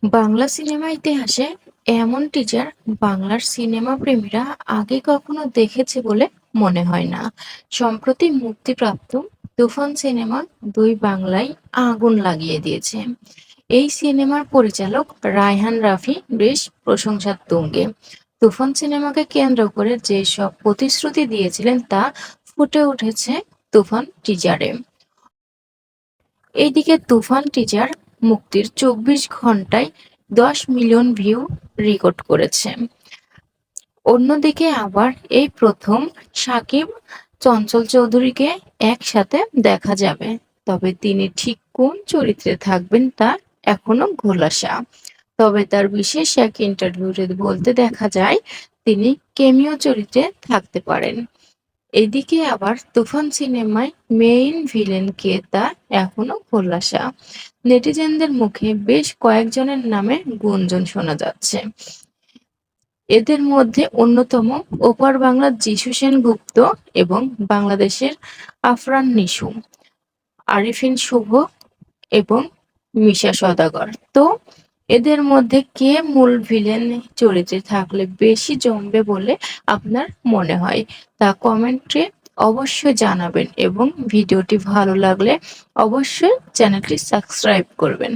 Bangla cinema ইতিহাসে এমন teaser বাংলার সিনেমা প্রেমীরা আগে কখনো দেখেছে বলে মনে হয় না। সম্প্রতি মুক্তিপ্রাপ্ত তুফান সিনেমা দুই বাংলায় আগুন লাগিয়ে দিয়েছে। এই সিনেমার পরিচালক রায়হান রাফি বেশ প্রশংসার তুঙ্গে। তুফান সিনেমাকে কেন্দ্র করে যেসব প্রতিশ্রুতি দিয়েছিলেন তা ফুটে উঠেছে তুফান টিজারে। এইদিকে তুফান টিজার মুক্তির ২৪ ঘন্টায় ১০ মিলিয়ন ভিউ রেকর্ড করেছে। অন্যদিকে আবার এই প্রথম শাকিব চঞ্চল চৌধুরীকে একসাথে দেখা যাবে, তবে তিনি ঠিক কোন চরিত্রে থাকবেন তা এখনো খোলাসা। তবে তার বিশেষ এক ইন্টারভিউতে বলতে দেখা যায় তিনি কেমিও চরিত্রে থাকতে পারেন। এদিকে আবার তুফান সিনেমায় মেইন ভিলেন কে তা এখনো খোলাসা। নেটিজেনদের মুখে বেশ কয়েকজনের নামে গুঞ্জন শোনা যাচ্ছে। এদের মধ্যে অন্যতম ওপার বাংলার যিশু সেনগুপ্ত এবং বাংলাদেশের আফরান নিশু, আরিফিন শুভ এবং মিশা সওদাগর। তো এদের মধ্যে কে মূল ভিলেন চরিত্রে থাকলে বেশি জমবে বলে আপনার মনে হয় তা কমেন্টে অবশ্যই জানাবেন এবং ভিডিওটি ভালো লাগলে অবশ্যই চ্যানেলটি সাবস্ক্রাইব করবেন।